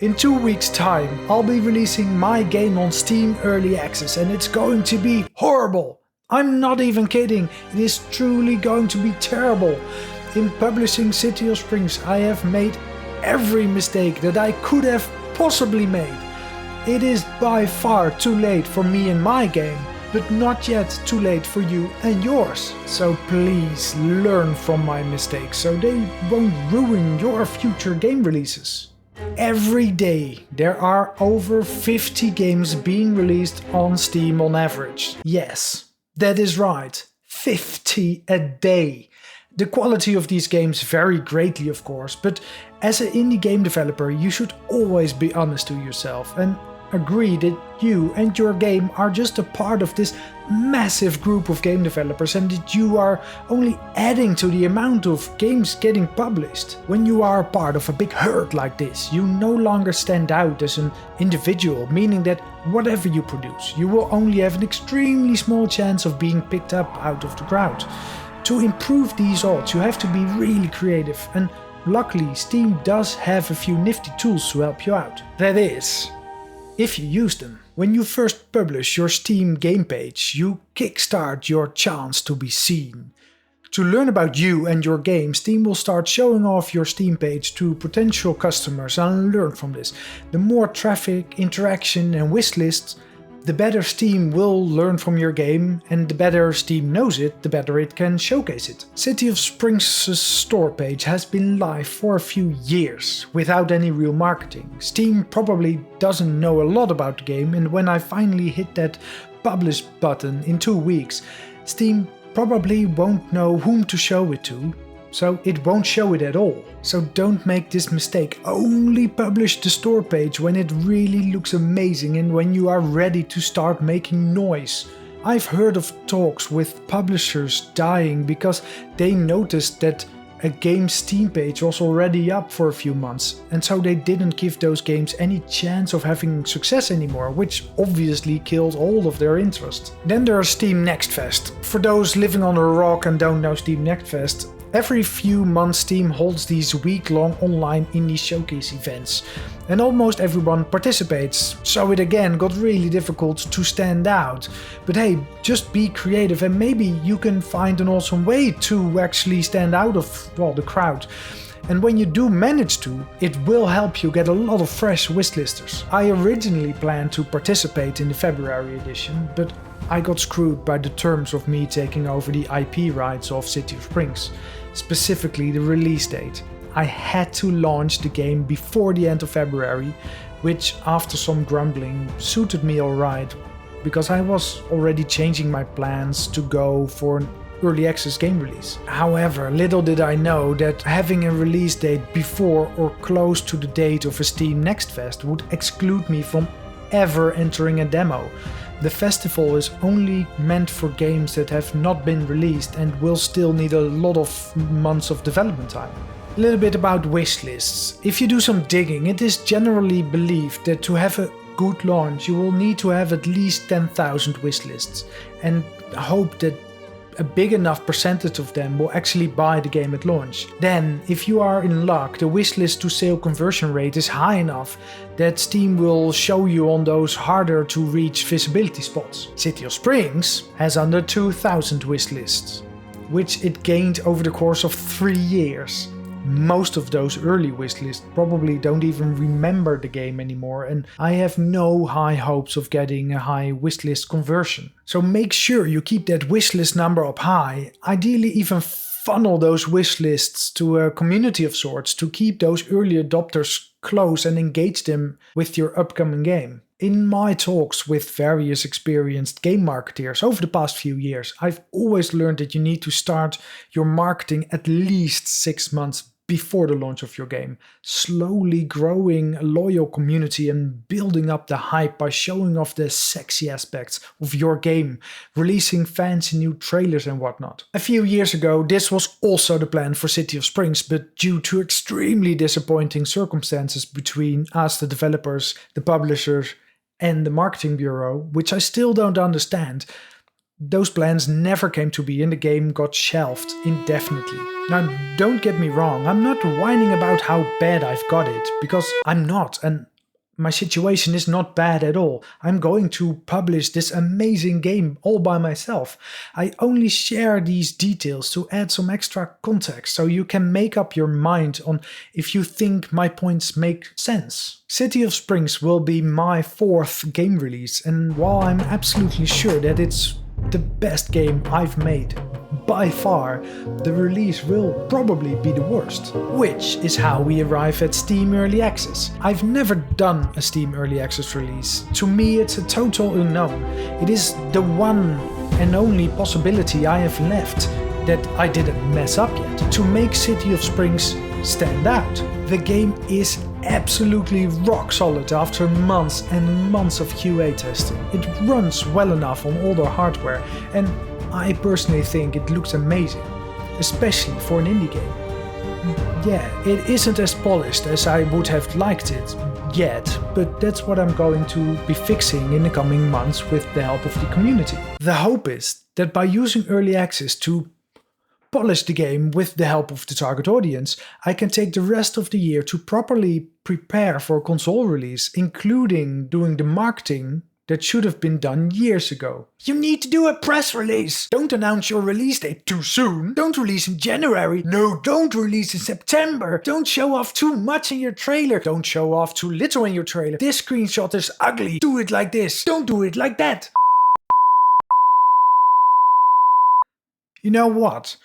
In 2 weeks' time, I'll be releasing my game on Steam Early Access and it's going to be horrible. I'm not even kidding, it is truly going to be terrible. In publishing City of Springs, I have made every mistake that I could have possibly made. It is by far too late for me and my game, but not yet too late for you and yours. So please learn from my mistakes so they won't ruin your future game releases. Every day there are over 50 games being released on Steam on average. Yes, that is right, 50 a day. The quality of these games vary greatly, of course, but as an indie game developer you should always be honest to yourself and agree that you and your game are just a part of this massive group of game developers and that you are only adding to the amount of games getting published. When you are part of a big herd like this, you no longer stand out as an individual, meaning that whatever you produce, you will only have an extremely small chance of being picked up out of the crowd. To improve these odds, you have to be really creative, and luckily Steam does have a few nifty tools to help you out. That is, if you use them. When you first publish your Steam game page, you kickstart your chance to be seen. To learn about you and your game, Steam will start showing off your Steam page to potential customers and learn from this. The more traffic, interaction and wishlists, the better Steam will learn from your game, and the better Steam knows it, the better it can showcase it. City of Springs' store page has been live for a few years, without any real marketing. Steam probably doesn't know a lot about the game, and when I finally hit that publish button in 2 weeks, Steam probably won't know whom to show it to, so it won't show it at all. So don't make this mistake. Only publish the store page when it really looks amazing and when you are ready to start making noise. I've heard of talks with publishers dying because they noticed that a game's Steam page was already up for a few months, and so they didn't give those games any chance of having success anymore, which obviously killed all of their interest. Then there's Steam Next Fest. For those living on a rock and don't know Steam Next Fest, every few months Steam holds these week-long online indie showcase events, and almost everyone participates, so it again got really difficult to stand out. But hey, just be creative and maybe you can find an awesome way to actually stand out of, well, the crowd. And when you do manage to, it will help you get a lot of fresh wishlisters. I originally planned to participate in the February edition, but I got screwed by the terms of me taking over the IP rights of City of Springs, specifically the release date. I had to launch the game before the end of February, which after some grumbling suited me alright, because I was already changing my plans to go for an early access game release. However, little did I know that having a release date before or close to the date of a Steam Next Fest would exclude me from ever entering a demo. The festival is only meant for games that have not been released and will still need a lot of months of development time. A little bit about wishlists. If you do some digging, it is generally believed that to have a good launch you will need to have at least 10,000 wishlists, and hope that a big enough percentage of them will actually buy the game at launch. Then, if you are in luck, the wishlist to sale conversion rate is high enough that Steam will show you on those harder to reach visibility spots. City of Springs has under 2,000 wishlists, which it gained over the course of 3 years. Most of those early wishlists probably don't even remember the game anymore, and I have no high hopes of getting a high wishlist conversion. So make sure you keep that wishlist number up high, ideally even funnel those wishlists to a community of sorts to keep those early adopters close and engage them with your upcoming game. In my talks with various experienced game marketeers over the past few years, I've always learned that you need to start your marketing at least 6 months before the launch of your game, slowly growing a loyal community and building up the hype by showing off the sexy aspects of your game, releasing fancy new trailers and whatnot. A few years ago, this was also the plan for City of Springs, but due to extremely disappointing circumstances between us, the developers, the publishers, and the marketing bureau, which I still don't understand, those plans never came to be and the game got shelved indefinitely. Now, don't get me wrong, I'm not whining about how bad I've got it, because I'm not, and my situation is not bad at all. I'm going to publish this amazing game all by myself. I only share these details to add some extra context so you can make up your mind on if you think my points make sense. City of Springs will be my 4th game release, and while I'm absolutely sure that it's the best game I've made, by far, the release will probably be the worst. Which is how we arrive at Steam Early Access. I've never done a Steam Early Access release. To me, it's a total unknown. It is the one and only possibility I have left that I didn't mess up yet to make City of Springs stand out. The game is absolutely rock solid after months and months of QA testing. It runs well enough on older hardware, and I personally think it looks amazing, especially for an indie game. Yeah, it isn't as polished as I would have liked it yet, but that's what I'm going to be fixing in the coming months with the help of the community. The hope is that by using early access to polish the game with the help of the target audience, I can take the rest of the year to properly prepare for a console release, including doing the marketing that should have been done years ago. You need to do a press release. Don't announce your release date too soon. Don't release in January. No, don't release in September. Don't show off too much in your trailer. Don't show off too little in your trailer. This screenshot is ugly. Do it like this. Don't do it like that. You know what?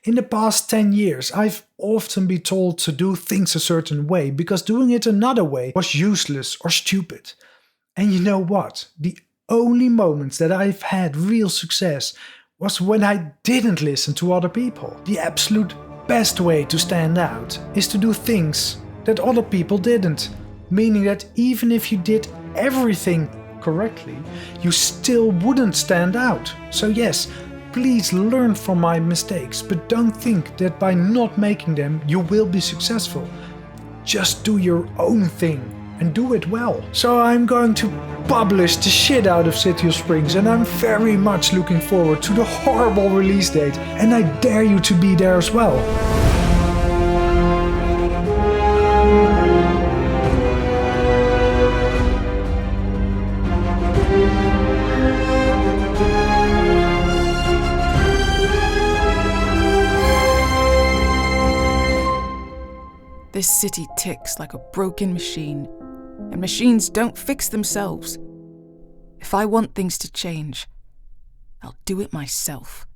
In the past 10 years, I've often been told to do things a certain way because doing it another way was useless or stupid. And you know what? The only moments that I've had real success was when I didn't listen to other people. The absolute best way to stand out is to do things that other people didn't. Meaning that even if you did everything correctly, you still wouldn't stand out. So yes, please learn from my mistakes, but don't think that by not making them you will be successful. Just do your own thing and do it well. So I'm going to publish the shit out of City of Springs, and I'm very much looking forward to the horrible release date, and I dare you to be there as well. This city ticks like a broken machine, and machines don't fix themselves. If I want things to change, I'll do it myself.